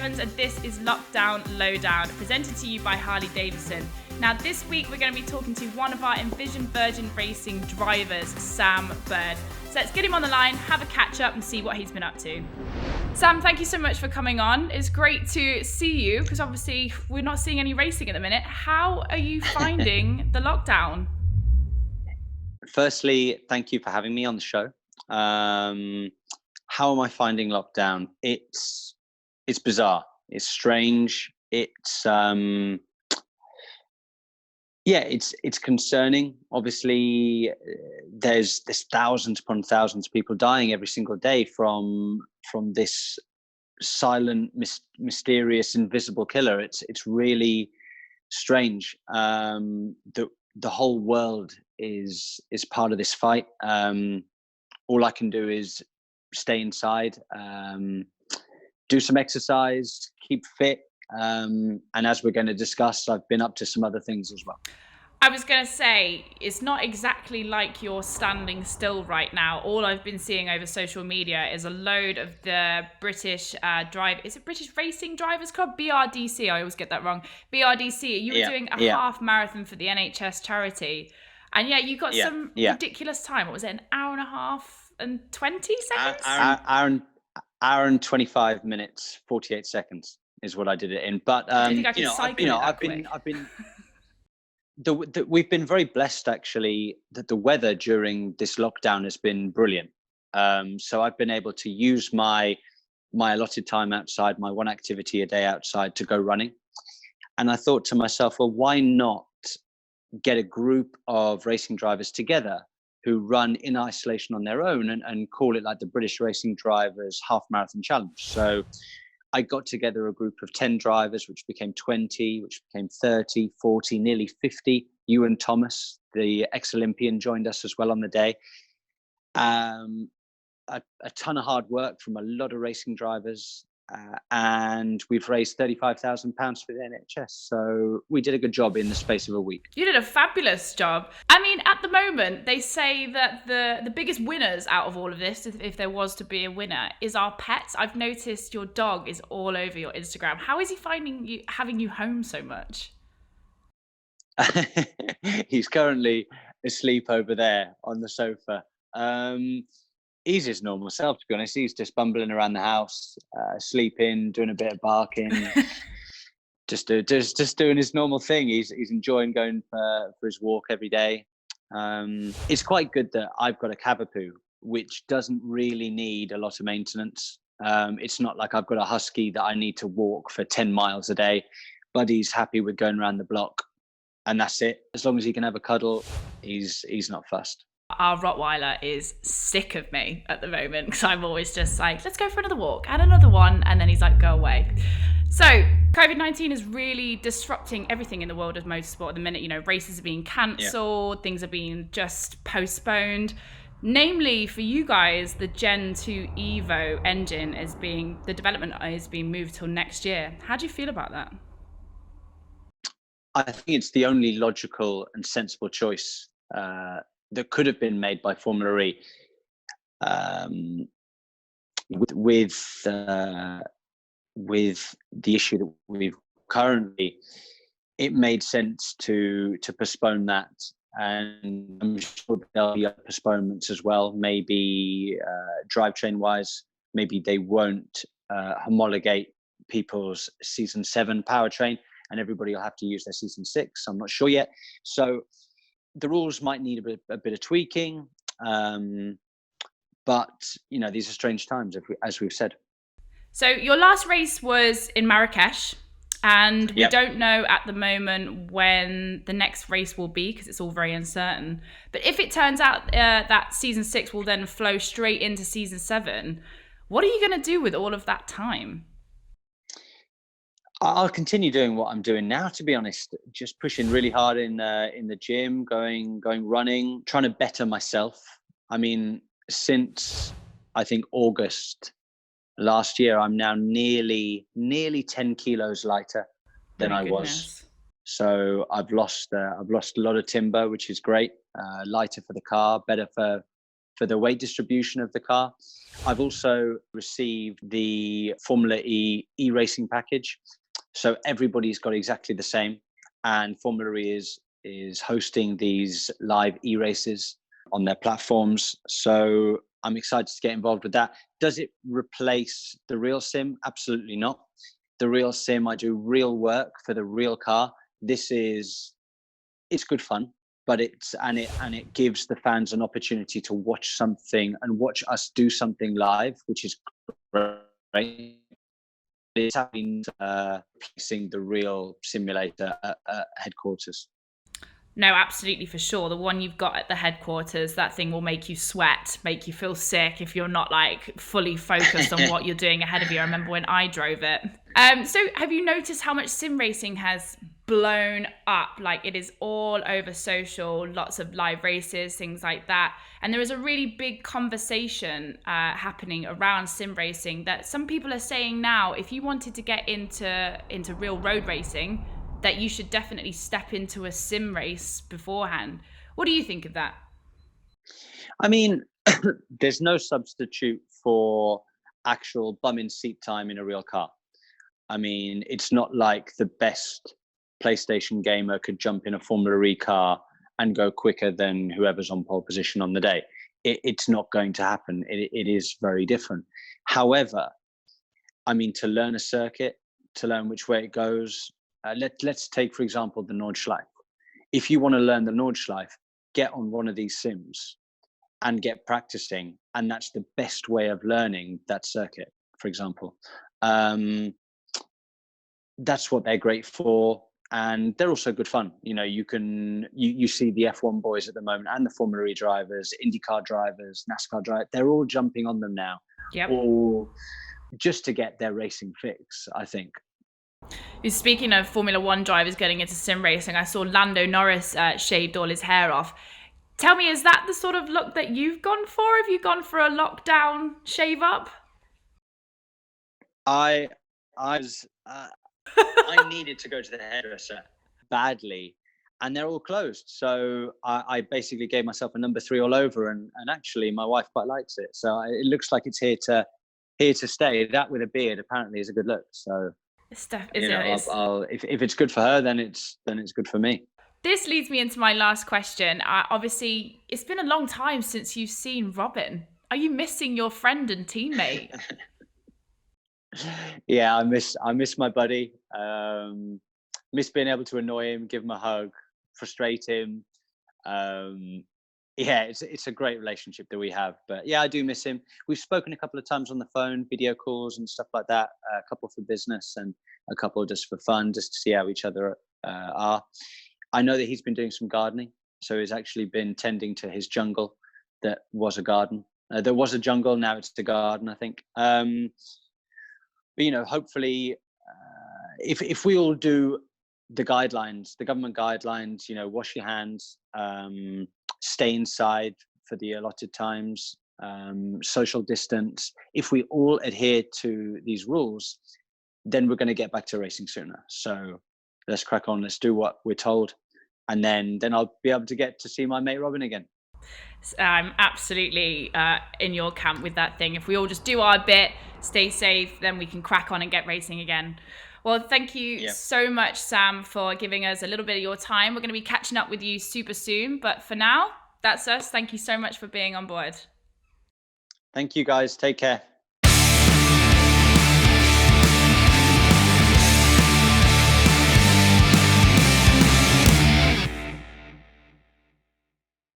Evans and this is Lockdown Lowdown, presented to you by Harley-Davidson. Now this week we're going to be talking to one of our Envision Virgin Racing drivers, Sam Bird. So let's get him on the line, have a catch up and see what he's been up to. Sam, thank you so much for coming on. It's great to see you because obviously we're not seeing any racing at the minute. How are you finding the lockdown? Firstly, thank you for having me on the show. How am I finding lockdown? It's bizarre. It's strange. It's concerning. Obviously, there's thousands upon thousands of people dying every single day from this silent, mysterious, invisible killer. It's really strange. The whole world is part of this fight. All I can do is stay inside, do some exercise, keep fit. And as we're going to discuss, I've been up to some other things as well. I was going to say, it's not exactly like you're standing still right now. All I've been seeing over social media is a load of the British is it British Racing Drivers Club? BRDC, I always get that wrong. BRDC, you were doing a half marathon for the NHS charity. And you got some ridiculous time. What was it, an hour and a half and 20 seconds? Hour and 25 minutes, 48 seconds is what I did it in. But we've been very blessed actually that the weather during this lockdown has been brilliant. So I've been able to use my allotted time outside, my one activity a day outside, to go running. And I thought to myself, well, why not get a group of racing drivers together who run in isolation on their own and call it like the British Racing Drivers Half Marathon Challenge. So I got together a group of 10 drivers, which became 20, which became 30, 40, nearly 50. Ewan Thomas, the ex-Olympian, joined us as well on the day. A ton of hard work from a lot of racing drivers. And we've raised £35,000 for the NHS. So we did a good job in the space of a week. You did a fabulous job. I mean, at the moment, they say that the biggest winners out of all of this, if there was to be a winner, is our pets. I've noticed your dog is all over your Instagram. How is he having you home so much? He's currently asleep over there on the sofa. He's his normal self, to be honest. He's just bumbling around the house, sleeping, doing a bit of barking, just doing his normal thing. He's enjoying going for his walk every day. It's quite good that I've got a Cavapoo, which doesn't really need a lot of maintenance. It's not like I've got a husky that I need to walk for 10 miles a day. Buddy's happy with going around the block, and that's it. As long as he can have a cuddle, he's not fussed. Our Rottweiler is sick of me at the moment because I'm always just like, let's go for another walk and another one. And then he's like, go away. So COVID-19 is really disrupting everything in the world of motorsport at the minute. You know, races are being cancelled, things are being just postponed. Namely, for you guys, the Gen 2 Evo engine the development is being moved till next year. How do you feel about that? I think it's the only logical and sensible choice that could have been made by Formula E. With the issue that we've currently, it made sense to postpone that, and I'm sure there'll be other postponements as well. Maybe drivetrain wise, maybe they won't homologate people's season 7 powertrain, and everybody will have to use their season 6. I'm not sure yet. So the rules might need a bit of tweaking, but these are strange times, as we've said. So your last race was in Marrakesh, and we don't know at the moment when the next race will be because it's all very uncertain. But if it turns out that season 6 will then flow straight into season 7, what are you going to do with all of that time? I'll continue doing what I'm doing now, to be honest. Just pushing really hard in the gym, going running, trying to better myself. I mean, since I think August last year, I'm now nearly 10 kilos lighter than I was. So I've lost a lot of timber, which is great. Lighter for the car, better for for the weight distribution of the car. I've also received the Formula E e-racing package. So everybody's got exactly the same. And Formula E is hosting these live e-races on their platforms. So I'm excited to get involved with that. Does it replace the real sim? Absolutely not. The real sim, I do real work for the real car. It's good fun, but it gives the fans an opportunity to watch something and watch us do something live, which is great. It's happening, placing the real simulator at headquarters. No, absolutely, for sure. The one you've got at the headquarters, that thing will make you sweat, make you feel sick if you're not like fully focused on what you're doing ahead of you. I remember when I drove it. So have you noticed how much sim racing has blown up? Like, it is all over social, lots of live races, things like that. And there is a really big conversation happening around sim racing that some people are saying now, if you wanted to get into real road racing, that you should definitely step into a sim race beforehand. What do you think of that? I mean, there's no substitute for actual bum in seat time in a real car. I mean, it's not like the best PlayStation gamer could jump in a Formula E car and go quicker than whoever's on pole position on the day. It's not going to happen. It is very different. However, I mean, to learn a circuit, to learn which way it goes, let's take, for example, the Nordschleife. If you want to learn the Nordschleife, get on one of these sims and get practicing. And that's the best way of learning that circuit, for example. That's what they're great for. And they're also good fun. You know, you see the F1 boys at the moment and the Formula E drivers, IndyCar drivers, NASCAR drivers, they're all jumping on them now. Yep. All just to get their racing fix, I think. Speaking of Formula One drivers getting into sim racing, I saw Lando Norris shaved all his hair off. Tell me, is that the sort of look that you've gone for? Have you gone for a lockdown shave up? I needed to go to the hairdresser badly, and they're all closed. So I basically gave myself a number 3 all over, and actually my wife quite likes it. So it looks like it's here to stay. That with a beard apparently is a good look. So if it's good for her, then it's good for me. This leads me into my last question. Obviously, it's been a long time since you've seen Robin. Are you missing your friend and teammate? Yeah, I miss my buddy. Miss being able to annoy him, give him a hug, frustrate him. Yeah, it's a great relationship that we have. But yeah, I do miss him. We've spoken a couple of times on the phone, video calls and stuff like that. A couple for business and a couple just for fun, just to see how each other are. I know that he's been doing some gardening, so he's actually been tending to his jungle that was a garden. There was a jungle, now it's a garden, I think. But you know, hopefully, if we all do the guidelines, the government guidelines, you know, wash your hands, stay inside for the allotted times, social distance. If we all adhere to these rules, then we're going to get back to racing sooner. So let's crack on. Let's do what we're told, and then I'll be able to get to see my mate Robin again. I'm absolutely in your camp with that thing. If we all just do our bit, stay safe, then we can crack on and get racing again. Well, thank you so much, Sam, for giving us a little bit of your time. We're going to be catching up with you super soon. But for now, that's us. Thank you so much for being on board. Thank you, guys. Take care.